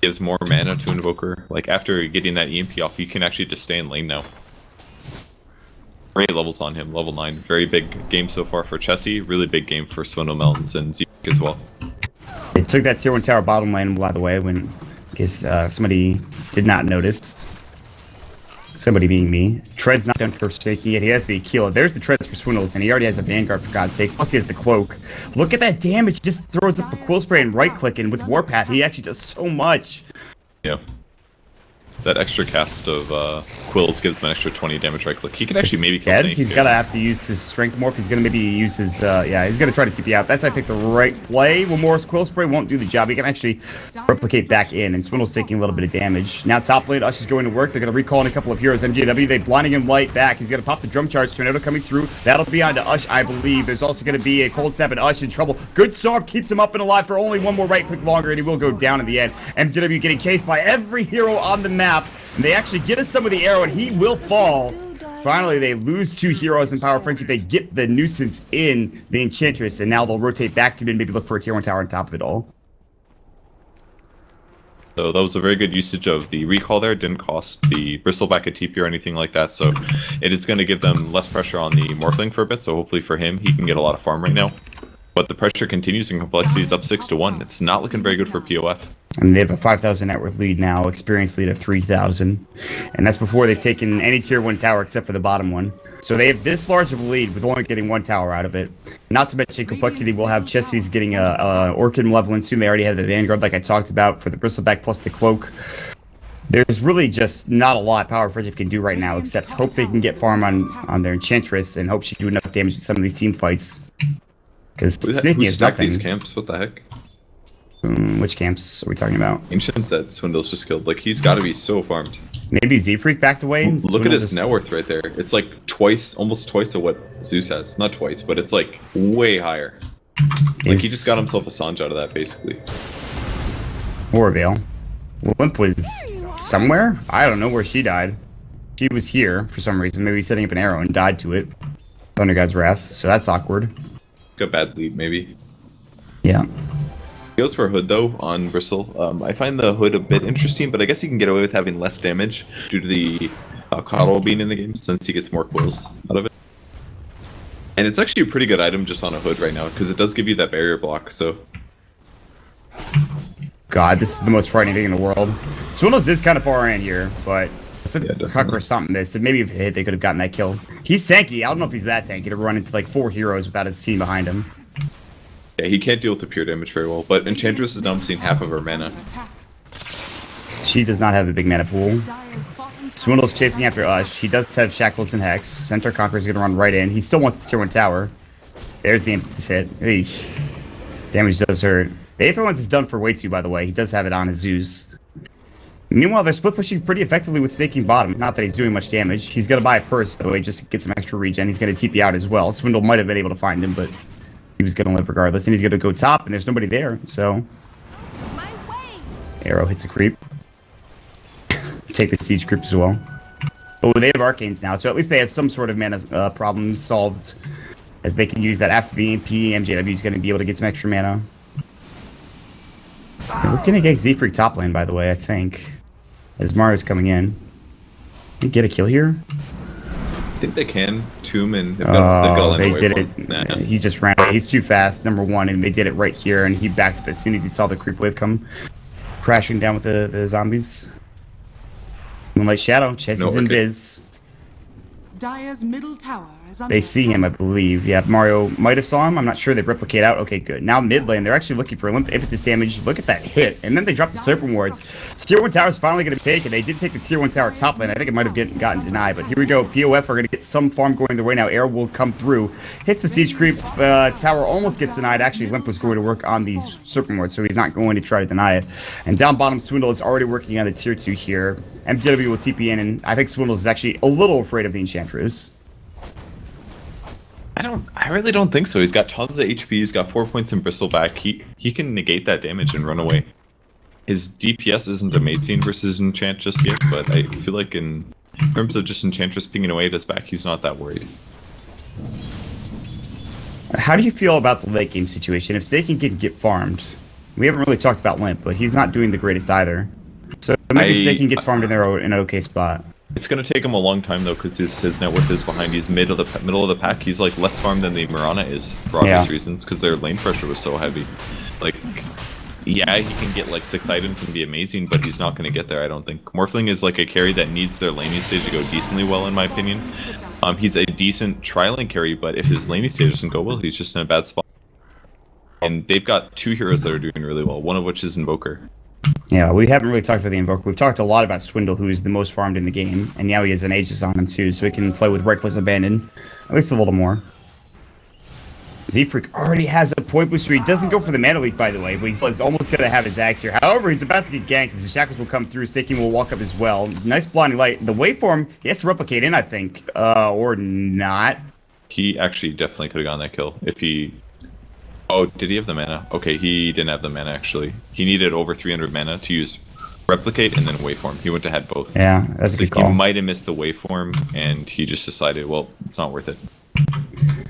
gives more mana to Invoker. Like, after getting that EMP off, you can actually just stay in lane now. Great levels on him, level 9. Very big game so far for Chessie. Really big game for Swindle Mountains and Zeke as well. They took that tier 1 tower bottom lane, by the way, when because somebody did not notice. Somebody being me. Tread's not done for Snaking yet. He has the Aquila. There's the Treads for Swindles, and he already has a Vanguard, for God's sakes. Plus he has the Cloak. Look at that damage. He just throws up the Quill Spray and right-click, and with Warpath, he actually does so much. Yeah. that extra cast of quills gives him an extra 20 damage right click. He can actually maybe kill Dead. Snake He's here. gotta have to use his strength more. He's gonna maybe use his yeah. He's gonna try to TP out. That's I think the right play. One more quill spray won't do the job. He can actually replicate back in, and Swindle's taking a little bit of damage. Now top lane, Ush is going to work. They're gonna recall in a couple of heroes. MJW they blinding him light back. He's gonna pop the drum charge. Tornado coming through. That'll be onto Ush, I believe. There's also gonna be a cold snap, and Ush in trouble. Good storm keeps him up and alive for only one more right click longer, and he will go down in the end. MJW getting chased by every hero on the map. And they actually get us some of the arrow, and he will fall. Finally, they lose 2 heroes in Power Friendship. They get the nuisance in the Enchantress, and now they'll rotate back to mid and maybe look for a tier 1 tower on top of it all. So that was a very good usage of the recall there. It didn't cost the Bristleback a TP or anything like that. So it is going to give them less pressure on the Morphling for a bit. So hopefully for him, he can get a lot of farm right now. But the pressure continues and complexity is up 6-1. It's not looking very good for POF. And they have a 5,000 net worth lead now, experience lead of 3,000. And that's before they've taken any tier 1 tower except for the bottom one. So they have this large of a lead with only getting 1 tower out of it. Not to mention complexity will have Chessie's getting a Orchid Malevolent soon. They already have the Vanguard like I talked about for the Bristleback plus the Cloak. There's really just not a lot Power Friendship can do right now except hope they can get farm on their Enchantress and hope she can do enough damage in some of these team fights. Because Snaking is stacked nothing. these camps? What the heck? Which camps are we talking about? Ancients that Swindle's just killed. Like, he's got to be so farmed. Maybe Z-Freak backed away? Look at his net worth right there. It's like twice, almost twice of what Zeus has. Not twice, but it's like way higher. Like, he just got himself a Sanj out of that, basically. Warvale. Limp was somewhere? I don't know where she died. She was here for some reason. Maybe setting up an arrow and died to it. Thunder God's Wrath, so that's awkward. A bad lead, maybe. Yeah. He goes for a hood though on Bristle. I find the hood a bit interesting, but I guess he can get away with having less damage due to the coL being in the game since he gets more quills out of it. And it's actually a pretty good item just on a hood right now because it does give you that barrier block. So God, this is the most frightening thing in the world. Swindles is kind of far in here, but since Cucker or something missed, and maybe if it hit, they could have gotten that kill. He's tanky. I don't know if he's that tanky to run into like 4 heroes without his team behind him. yeah, he can't deal with the pure damage very well. But Enchantress is now seeing half of her mana. She does not have a big mana pool. Swindle's chasing after Ush. He does have Shackles and Hex. Centaur Conqueror's gonna run right in. He still wants the tier 1 tower. There's the emphasis hit. Eesh. Damage does hurt. The Aether Lens is done for way too, by the way. He does have it on his Zeus. Meanwhile, they're split pushing pretty effectively with staking bottom. Not that he's doing much damage. He's gonna buy a purse, by the way, just to get some extra regen. He's gonna TP out as well. Swindle might have been able to find him, but he was gonna live regardless. And he's gonna go top, and there's nobody there, so... Arrow hits a creep. Take the siege creep as well. Oh, they have arcanes now, so at least they have some sort of mana problem solved, as they can use that after the EMP. MJW is going to be able to get some extra mana. Yeah, we're going to get Z-Freak top lane, by the way, I think, as Mario's coming in. Can we get a kill here? I think they can. Tomb and they've they did it. Nah. He just ran away. He's too fast, number 1, and they did it right here, and he backed up as soon as he saw the creep wave come crashing down with the zombies. Moonlight Shadow, Chessie's in Biz. Dire's middle tower is under They see him, I believe. Yeah, Mario might have saw him. I'm not sure. They replicate out. Okay, good. Now mid lane, they're actually looking for impetus damage. Look at that hit. And then they drop the Serpent Wards. Tier 1 tower is finally going to be taken. They did take the Tier 1 tower top lane. I think it might have gotten denied. But here we go. POF are going to get some farm going their way now. Arrow will come through. Hits the Siege Creep. Tower almost gets denied. Actually, Limp was going to work on these Serpent Wards, so he's not going to try to deny it. And down bottom, Swindle is already working on the Tier 2 here. MJW will TP in, and I think Swindle is actually a little afraid of the Enchantress. I really don't think so. He's got tons of HP. He's got 4 points in Bristleback. He can negate that damage and run away. His DPS isn't amazing versus Enchant just yet, but I feel like in terms of just Enchantress pinging away at his back, he's not that worried. How do you feel about the late game situation? If Staking can get farmed, we haven't really talked about Limp, but he's not doing the greatest either. So maybe Staking gets farmed in an okay spot. It's gonna take him a long time though, because his net worth is behind. He's middle of the pack. He's like less farmed than the Mirana is for obvious reasons, because their lane pressure was so heavy. Like, yeah, he can get like 6 items and be amazing, but he's not gonna get there, I don't think. Morphling is like a carry that needs their laning stage to go decently well, in my opinion. He's a decent tri-lane carry, but if his laning stage doesn't go well, he's just in a bad spot. And they've got 2 heroes that are doing really well, one of which is Invoker. Yeah, we haven't really talked about the Invoker. We've talked a lot about Swindle, who is the most farmed in the game, and now he has an Aegis on him too, so he can play with Reckless Abandon at least a little more. Z-Freak already has a point booster. He doesn't go for the mana leak, by the way, but he's almost going to have his axe here. However, he's about to get ganked as the Shackles will come through. Staking will walk up as well. Nice blinding light. The waveform, he has to replicate in, I think, or not. He actually definitely could have gotten that kill if he... Oh, did he have the mana? Okay, he didn't have the mana, actually. He needed over 300 mana to use replicate and then waveform. He went to had both. Yeah, that's a good call. He might have missed the waveform, and he just decided, well, it's not worth it.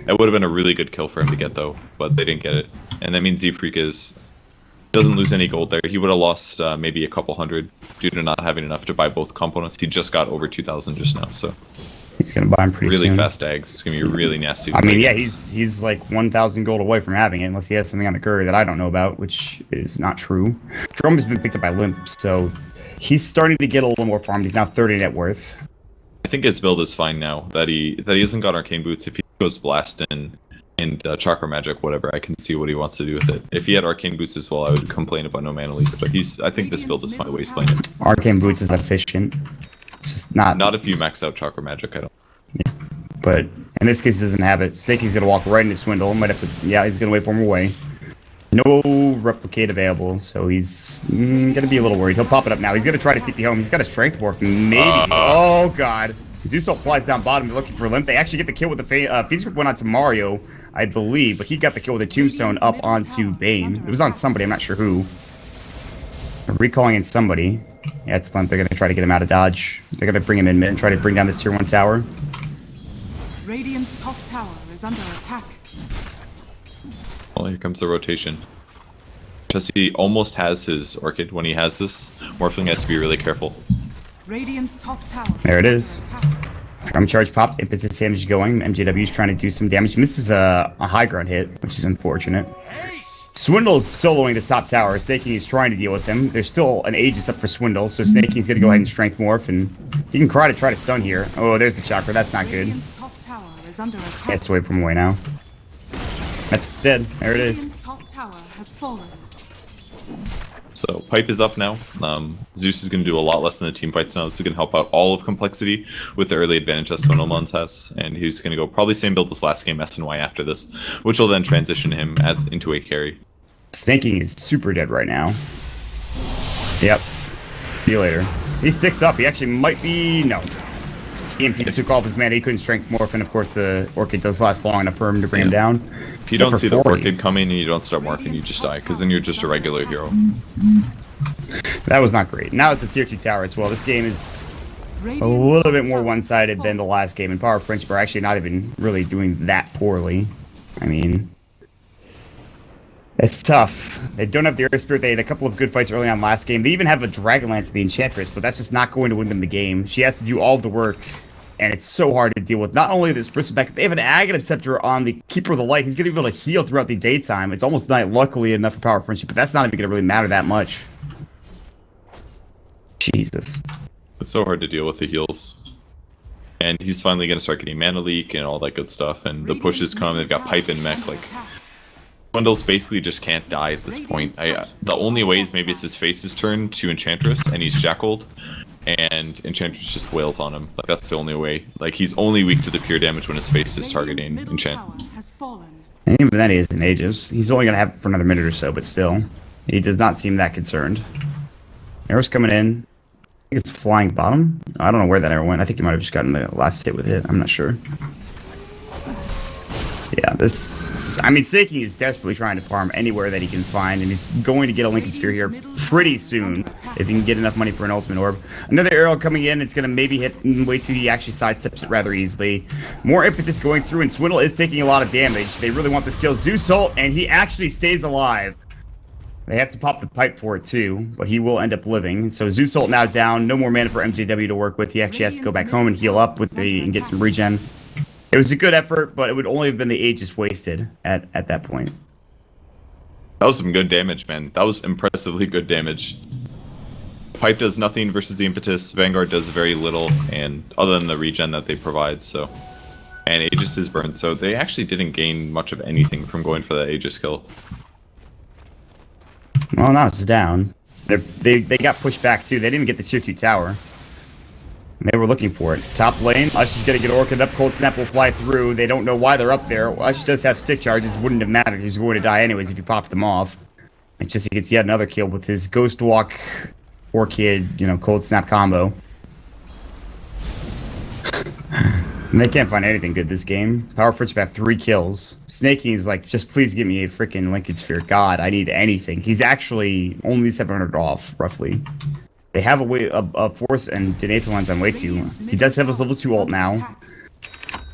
That would have been a really good kill for him to get, though, but they didn't get it. And that means Z-Freak doesn't lose any gold there. He would have lost maybe a couple hundred due to not having enough to buy both components. He just got over 2,000 just now, so... He's gonna buy him pretty soon. Really fast eggs. It's gonna be really nasty. I mean, yeah, he's like 1,000 gold away from having it, unless he has something on the courier that I don't know about, which is not true. Jerome has been picked up by Limp, so he's starting to get a little more farmed. He's now 30 net worth. I think his build is fine now that he hasn't got arcane boots. If he goes blast and chakra magic, whatever, I can see what he wants to do with it. If he had arcane boots as well, I would complain about no mana leak. But I think this build is fine the way he's playing it. Arcane boots is efficient. It's just not if you max out chakra magic. I don't. Yeah. But in this case, he doesn't have it. Snaky's gonna walk right into Swindle. Might have to. Yeah, he's gonna wait for him away. No replicate available, so he's gonna be a little worried. He'll pop it up now. He's gonna try to TP home. He's got a strength morph, maybe. Oh god. Zeusol flies down bottom. They're looking for Limp. They actually get the kill with the Phoenix Grip went onto Mario, I believe, but he got the kill with a Tombstone up onto Bane. It was on somebody. I'm not sure who. They're recalling in somebody. Yeah, it's Limp. They're gonna try to get him out of dodge. They're gonna bring him in mid and try to bring down this tier 1 tower. Radiant's top tower is under attack. Well, here comes the rotation. Jesse almost has his Orchid when he has this. Morphling has to be really careful. Radiant's top tower. There it is. Drum charge popped, impetus damage going. MJW is trying to do some damage. Misses a high ground hit, which is unfortunate. Swindle's soloing this top tower. Snaky is trying to deal with him. There's still an Aegis up for Swindle, so Snaky's gonna go ahead and strength morph, and he can try to stun here. Oh, there's the chakra. That's not good. Radiant's top tower is under attack. Let's wait from away now. That's dead. There it is. Radiant's top tower has fallen. So pipe is up now. Zeus is going to do a lot less than the team fights now. This is going to help out all of complexity with the early advantage that Swindlemons has, and he's going to go probably same build this last game SNY after this, which will then transition him as into a carry. Snaking is super dead right now. Yep. See you later. He sticks up. He actually might be... No. EMP took off his mana. He couldn't strength morph, and of course the Orchid does last long enough for him to bring him down. If you don't see the Orchid coming and you don't start morphing, you just die, because then you're just a regular hero. That was not great. Now it's a tier 2 tower as well. This game is a little bit more one-sided than the last game, and Power of Friendship are actually not even really doing that poorly. I mean... It's tough. They don't have the Earth Spirit. They had a couple of good fights early on last game. They even have a Dragonlance of the Enchantress, but that's just not going to win them the game. She has to do all the work, and it's so hard to deal with. Not only this Bristleback, they have an Aghanim Scepter on the Keeper of the Light. He's going to be able to heal throughout the daytime. It's almost not luckily enough for Power of Friendship, but that's not even going to really matter that much. Jesus. It's so hard to deal with the heals. And he's finally going to start getting mana leak and all that good stuff, and the pushes come. They've got pipe and mech, like... Swindles basically just can't die at this point. The only way is maybe it's his face's turn to Enchantress, and he's shackled, and Enchantress just wails on him. Like, that's the only way. Like, he's only weak to the pure damage when his face is targeting Enchant. And even then, he isn't Aegis. He's only going to have it for another minute or so, but still. He does not seem that concerned. Arrow's coming in. I think it's flying bottom. I don't know where that arrow went. I think he might have just gotten the last hit with it. I'm not sure. Yeah, I mean, Seiki is desperately trying to farm anywhere that he can find, and he's going to get a Lincoln Sphere here pretty soon if he can get enough money for an Ultimate Orb. Another arrow coming in, it's going to maybe hit way too, he actually sidesteps it rather easily. More impetus going through, and Swindle is taking a lot of damage. They really want this kill. Zeus ult, and he actually stays alive. They have to pop the pipe for it too, but he will end up living. So Zeus ult now down, no more mana for MJW to work with. He actually has to go back home and heal up with and get some regen. It was a good effort, but it would only have been the Aegis wasted at that point. That was some good damage, man. That was impressively good damage. Pipe does nothing versus the Impetus. Vanguard does very little, and other than the regen that they provide, so... And Aegis is burned, so they actually didn't gain much of anything from going for that Aegis kill. Well, now it's down. They got pushed back too. They didn't even get the tier 2 tower. They were looking for it. Top lane, Ush is going to get orchid up. Cold Snap will fly through. They don't know why they're up there. Ush does have stick charges. Wouldn't have mattered. He's going to die anyways if you popped them off. It's just he gets yet another kill with his Ghost Walk, Orchid, Cold Snap combo. And they can't find anything good this game. Power Friendship have 3 kills. Snaking is like, just please give me a freaking Linked Sphere. God, I need anything. He's actually only 700 off, roughly. They have a Force and Denathan lines on way too. He does have his level 2 ult now.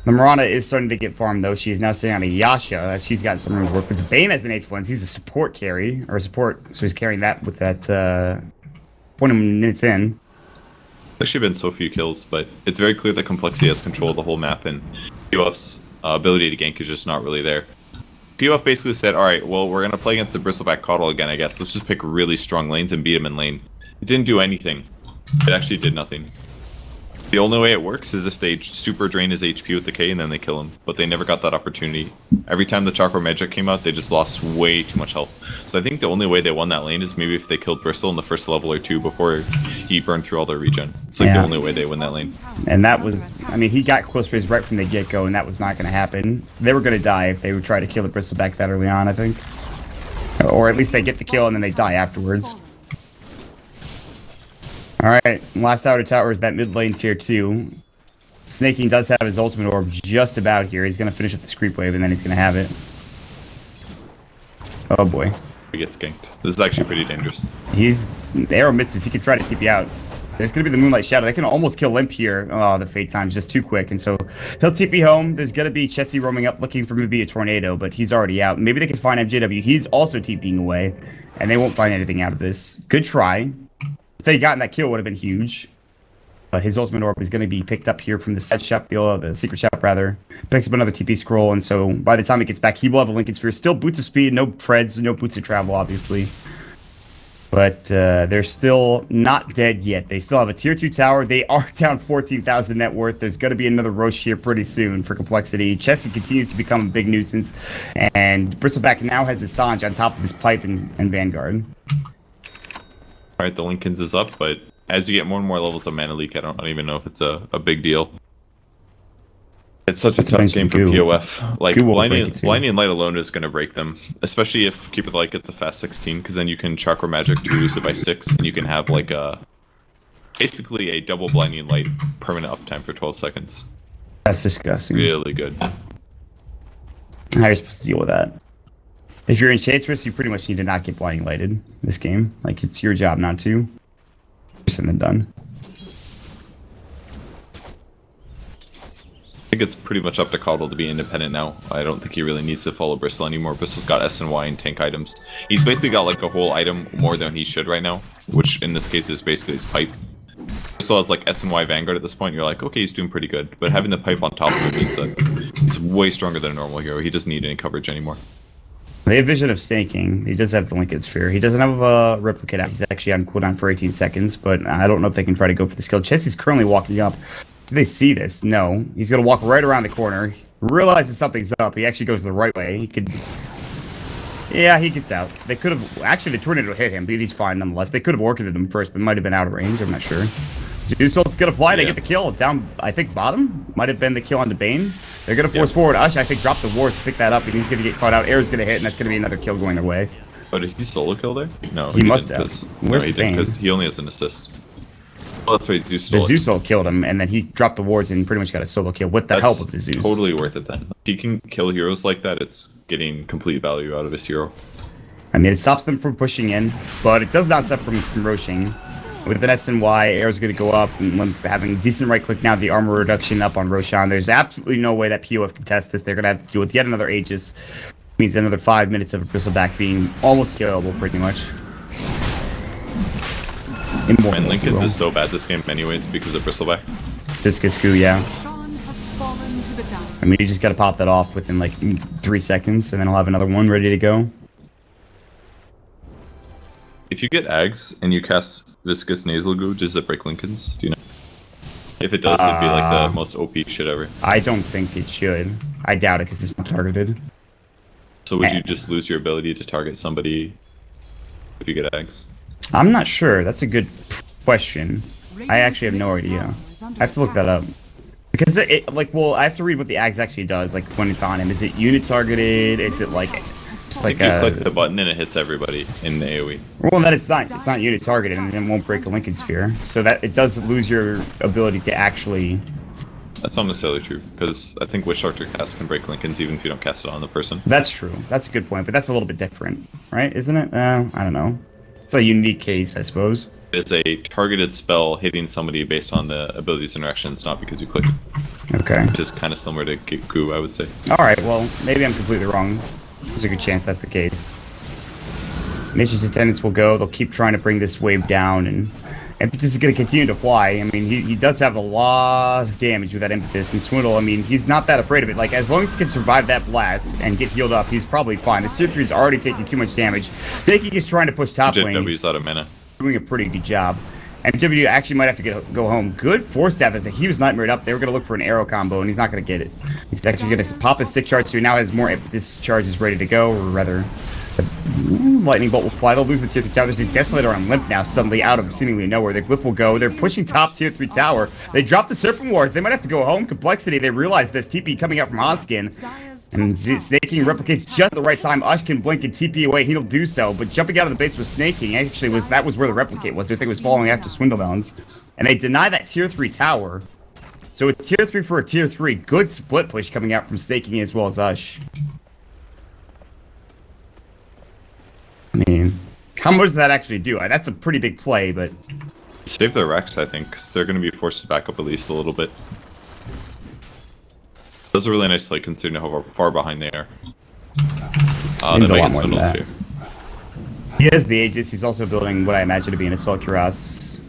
The Mirana is starting to get farmed though. She's now sitting on a Yasha. She's got some room to work with. The Bane as an 8th lens. He's a support carry, or support, so he's carrying that with that 20 minutes in. There's actually been so few kills, but it's very clear that Complexity has control of the whole map, and POF's ability to gank is just not really there. POF basically said, alright, well, we're going to play against the Bristleback coL again, I guess. Let's just pick really strong lanes and beat him in lane. It didn't do anything. It actually did nothing. The only way it works is if they super drain his HP with the K and then they kill him. But they never got that opportunity. Every time the Chakra Magic came out, they just lost way too much health. So I think the only way they won that lane is maybe if they killed Bristle in the first level or 2 before he burned through all their regen. It's like the only way they win that lane. And that was, I mean, he got close phase right from the get-go, and that was not going to happen. They were going to die if they would try to kill the Bristleback that early on, I think. Or at least they get the kill and then they die afterwards. Alright, last outer tower is that mid lane tier 2. Snaking does have his ultimate orb just about here. He's going to finish up the creep wave and then he's going to have it. Oh boy. He gets ganked. This is actually pretty dangerous. The arrow misses. He could try to TP out. There's going to be the Moonlight Shadow. They can almost kill Limp here. Oh, the Fate time's just too quick. And so he'll TP home. There's going to be Chessie roaming up looking for maybe a tornado, but he's already out. Maybe they can find MJW. He's also TPing away, and they won't find anything out of this. Good try. If they gotten that kill, it would have been huge. But his ultimate orb is going to be picked up here from the set shop, the secret shop rather. Picks up another TP scroll, and so by the time he gets back, he will have a Linked Sphere. Still boots of speed, no Preds, no boots of travel, obviously. But they're still not dead yet. They still have a tier 2 tower. They are down 14,000 net worth. There's going to be another Roche here pretty soon for Complexity. Chessie continues to become a big nuisance, and Bristleback now has his Sanj on top of his pipe and Vanguard. Alright, the Lincolns is up, but as you get more and more levels of mana leak, I don't even know if it's a big deal. It's such a tough game for POF. Like, Blinding Light alone is going to break them, especially if Keep It Light gets a fast 16, because then you can Chakra Magic to reduce it by 6, and you can have like basically a double Blinding Light permanent uptime for 12 seconds. That's disgusting. Really good. How are you supposed to deal with that? If you're Enchantress, you pretty much need to not get Blinding Lighted this game. Like, it's your job not to. And then done. I think it's pretty much up to coL to be independent now. I don't think he really needs to follow Bristle anymore. Bristle's got S and Y and tank items. He's basically got like a whole item more than he should right now, which in this case is basically his pipe. Bristle has like S and Y Vanguard at this point. You're like, okay, he's doing pretty good. But having the pipe on top of it means that it's way stronger than a normal hero. He doesn't need any coverage anymore. They have Vision of Staking. He does have the Linked Sphere. He doesn't have a Replicate app. He's actually on cooldown for 18 seconds, but I don't know if they can try to go for the skill. Chessie's currently walking up. Do they see this? No. He's going to walk right around the corner. Realizes something's up. He actually goes the right way. He could... Yeah, he gets out. They could have... Actually, the tornado hit him, but he's fine nonetheless. They could have orchided him first, but might have been out of range. I'm not sure. Zeus ult's going to fly. They get the kill. Down, I think, bottom. Might have been the kill on the Bane. They're going to force forward. Ush, I think, dropped the wards to pick that up, and he's going to get caught out. Air's going to hit, and that's going to be another kill going their way. Oh, did he solo kill there? No, he must have. No, he didn't, because he only has an assist. Well, that's why Zeus stole it. The Zeus ult killed him, and then he dropped the wards and pretty much got a solo kill with the help of the Zeus. Totally worth it then. If he can kill heroes like that, it's getting complete value out of his hero. I mean, it stops them from pushing in, but it does not stop from rushing. With an S and Y, Air's going to go up, and having decent right click now, the armor reduction up on Roshan. There's absolutely no way that POF can test this. They're going to have to deal with yet another Aegis. Means another 5 minutes of a Bristleback being almost killable, pretty much. And Lincoln's is so bad this game anyways because of Bristleback. Discuscu, yeah. I mean, you just got to pop that off within like 3 seconds, and then I'll have another one ready to go. If you get Ags and you cast Viscous Nasal Goo, does it break Lincoln's? Do you know? If it does, it'd be like the most OP shit ever. I don't think it should. I doubt it because it's not targeted. So would you just lose your ability to target somebody if you get Ags? I'm not sure. That's a good question. I actually have no Radiant's idea. middle tower is under I have to look that attack. up. Because well, I have to read what the Ags actually does, like when it's on him. Is it unit targeted? Is it like just like You click the button and it hits everybody in the AoE. well, then it's not unit targeted, and it won't break a Lincoln Sphere. So that it does lose your ability to actually. That's not necessarily true, because I think Wish Archer cast can break Lincolns even if you don't cast it on the person. That's true. That's a good point, but that's a little bit different, right? Isn't it? I don't know. It's a unique case, I suppose. It's a targeted spell hitting somebody based on the ability's interactions, not because you click it. Okay. Which is kind of similar to Goo, I would say. All right. Well, maybe I'm completely wrong. There's a good chance that's the case. Nation's attendants will go. They'll keep trying to bring this wave down, and Impetus is going to continue to fly. I mean, he does have a lot of damage with that Impetus, and Swindle, I mean, he's not that afraid of it. Like, as long as he can survive that blast and get healed up, he's probably fine. This tier 3 is already taking too much damage. Thinking he's trying to push top lane. JW's out of mana. Doing a pretty good job. MW actually might have to go home. Good force staff as a huge nightmare up. They were going to look for an arrow combo, and he's not going to get it. He's actually going to pop his stick charge, so he now has more Impetus charges ready to go, or rather, lightning bolt will fly. They'll lose the tier 3 tower. There's a Desolator on Limp now, suddenly out of seemingly nowhere. The Glyph will go. They're pushing top tier 3 tower. They drop the Serpent Ward. They might have to go home. Complexity. They realize this TP coming out from Hanskin. Dire's And top tower Snaking replicates just at the right time. Ush can blink and TP away. He'll do so, but jumping out of the base with Snaking actually was where the replicate was. Their thing was following after Swindlebones, and they deny that tier 3 tower. So a tier 3 for a tier 3. Good split push coming out from Snaking as well as Ush. I mean, how much does that actually do? That's a pretty big play, but Save their Rex, I think, because they're going to be forced to back up at least a little bit. That's a really nice play considering how far behind they are. Need They a might lot get more than spindles that. here. he has the Aegis. He's also building what I imagine to be an Assault Cuirass.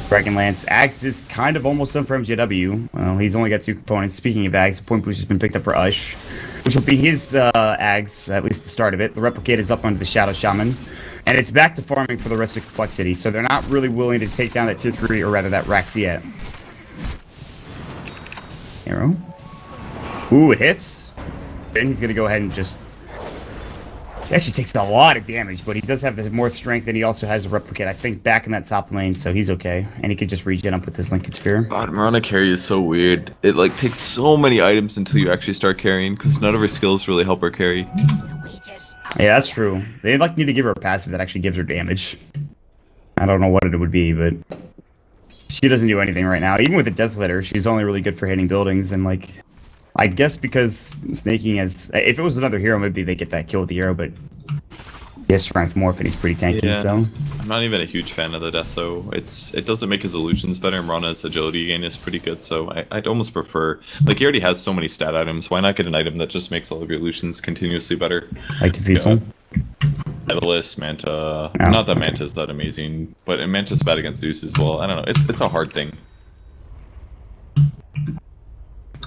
Dragonlance. Axe is kind of almost done for MJW. Well, he's only got 2 components. Speaking of Axe, the point boost has been picked up for Ush, which will be his Ags, at least the start of it. The Replicate is up under the Shadow Shaman, and it's back to farming for the rest of Complexity, so they're not really willing to take down that tier 3, or rather that Rax yet. Arrow. Ooh, it hits. Then he's going to go ahead and just... He actually takes a lot of damage, but he does have more strength, and he also has a Replicate, I think, back in that top lane, so he's okay. And he could just regen up with his Lincoln Sphere. God, Mirana carry is so weird. It like takes so many items until you actually start carrying, because none of her skills really help her carry. Yeah, that's true. They like need to give her a passive that actually gives her damage. I don't know what it would be, but she doesn't do anything right now. Even with the Desolator, she's only really good for hitting buildings, and like, I guess because Snaking has... If it was another hero, maybe they get that kill with the arrow, but he has strength morph and he's pretty tanky, Yeah. so... I'm not even a huge fan of the Deso. It doesn't make his illusions better, and Mirana's agility gain is pretty good, so I'd almost prefer... Like, he already has so many stat items, why not get an item that just makes all of your illusions continuously better? Like Diffusal. Catalyst, Manta... Yeah. Not that Manta's that amazing, but Manta's bad against Zeus as well. I don't know, it's a hard thing.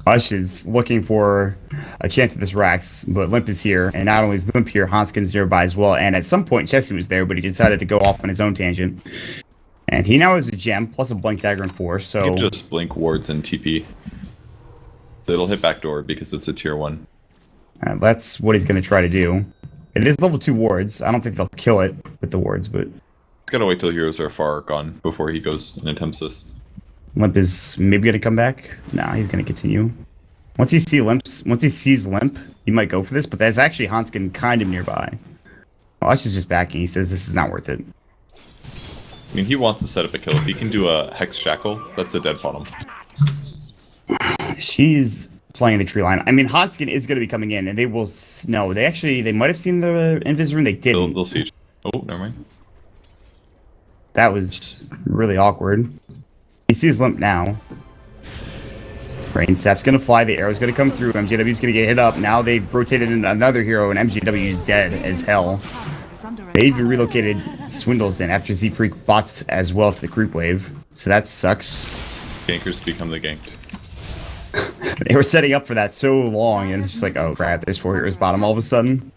Ush is looking for a chance at this Rax, but Limp is here, and not only is Limp here, Hanskin's nearby as well, and at some point Chessie was there, but he decided to go off on his own tangent. And he now has a gem, plus a Blink Dagger and Force, so... You can just blink wards and TP. It'll hit backdoor because it's a tier 1. That's what he's going to try to do. It is level 2 wards. I don't think they'll kill it with the wards, but... He's gotta wait till heroes are far gone before he goes and attempts this. Limp is maybe going to come back. Nah, he's going to continue. Once he sees Limp, he might go for this, but there's actually Hanskin kind of nearby. Well, Ush is just backing. He says this is not worth it. I mean, he wants to set up a kill. If he can do a Hex Shackle, that's a dead bottom. She's playing the tree line. I mean, Hanskin is going to be coming in, and they will... No, they might have seen the Invis rune. They didn't. They'll siege. Oh, never mind. That was really awkward. He sees Limp now. Rain Sap's gonna fly, the arrow's gonna come through, MJW's gonna get hit up. Now they've rotated in another hero, and MJW is dead as hell. They even relocated Swindles in after Z-Freak bots as well to the creep wave. So that sucks. Gankers become the ganked. They were setting up for that so long, and it's just like, oh crap, there's 4 heroes bottom all of a sudden.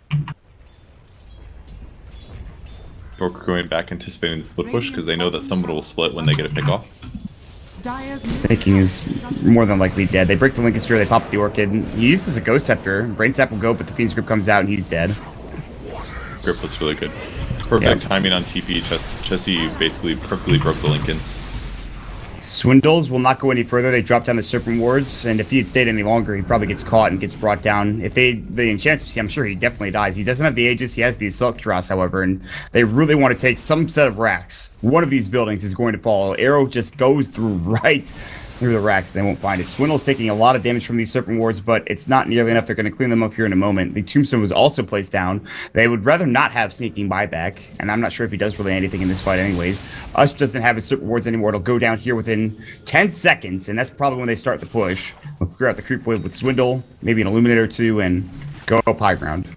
Folk are going back anticipating the split push because they know that someone will split when they get a pick off. Snaking is more than likely dead. They break the Lincoln Sphere, they pop the Orchid. He uses a Ghost Scepter. Brain Sap will go, but the Fiend's Grip comes out and he's dead. Grip was really good. Perfect timing on TP. Chessie basically perfectly broke the Lincolns. Swindles will not go any further. They drop down the Serpent Wards, and if he had stayed any longer, he probably gets caught and gets brought down. If the Enchantress, I'm sure he definitely dies. He doesn't have the Aegis, he has the Assault Cuirass, however, and they really want to take some set of racks. One of these buildings is going to fall. Arrow just goes through right through the racks. They won't find it. Swindle's taking a lot of damage from these Serpent Wards, but it's not nearly enough. They're going to clean them up here in a moment. The Tombstone was also placed down. They would rather not have sneaking buyback, and I'm not sure if he does really anything in this fight anyways. Ush doesn't have his Serpent Wards anymore. It'll go down here within 10 seconds, and that's probably when they start the push. We'll figure out the creep wave with Swindle, maybe an Illuminator or two, and go up high ground.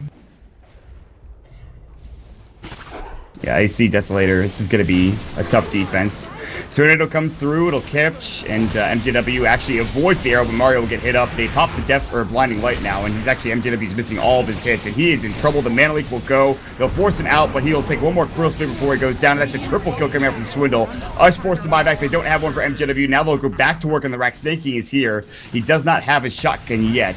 Yeah, I see Desolator. This is going to be a tough defense. Tornado comes through, it'll catch, and MJW actually avoids the arrow, but Mario will get hit up. They pop the Death or Blinding Light now, and he's actually, MJW's missing all of his hits, and he is in trouble. The Mana Leak will go. They'll force him out, but he'll take one more Cruel Spin before he goes down. That's a triple kill coming out from Swindle. Us forced to buy back. They don't have one for MJW. Now they'll go back to work on the rack. Snaking is here. He does not have his shotgun yet.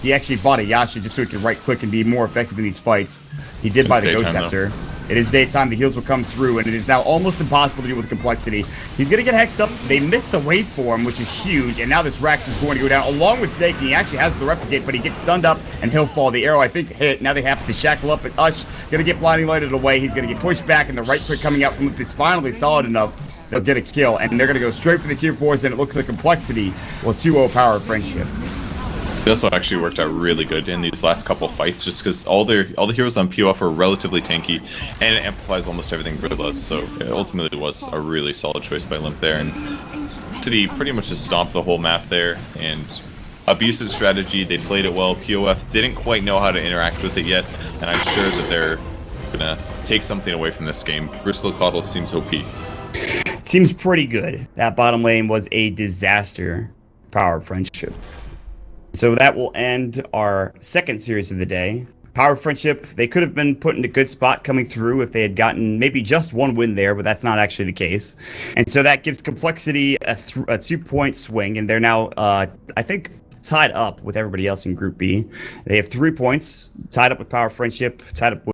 He actually bought a Yasha just so he can right-click and be more effective in these fights. He did buy the Ghost Scepter. It is daytime, the heals will come through, and it is now almost impossible to deal with Complexity. He's going to get hexed up. They missed the waveform, which is huge, and now this Rax is going to go down, along with Snake. He actually has the Replicate, but he gets stunned up, and he'll fall. The arrow, I think, hit. Now they have to shackle up, and Ush going to get Blinding Lighted away. He's going to get pushed back, and the right click coming out from Loop is finally solid enough. They'll get a kill, and they're going to go straight for the tier 4s, and it looks like Complexity will 2-0 power of Friendship. This one actually worked out really good in these last couple fights, just because all the heroes on POF are relatively tanky, and it amplifies almost everything Bird does. So it ultimately was a really solid choice by Limp there, and City pretty much just stomped the whole map there. And abusive strategy, they played it well. POF didn't quite know how to interact with it yet, and I'm sure that they're gonna take something away from this game. Bristol coL seems OP. Seems pretty good. That bottom lane was a disaster. Power of Friendship. So that will end our second series of the day. Power of Friendship, they could have been put in a good spot coming through if they had gotten maybe just one win there, but that's not actually the case. And so that gives Complexity a 2-point swing, and they're now, I think, tied up with everybody else in Group B. They have 3 points, tied up with Power of Friendship, tied up with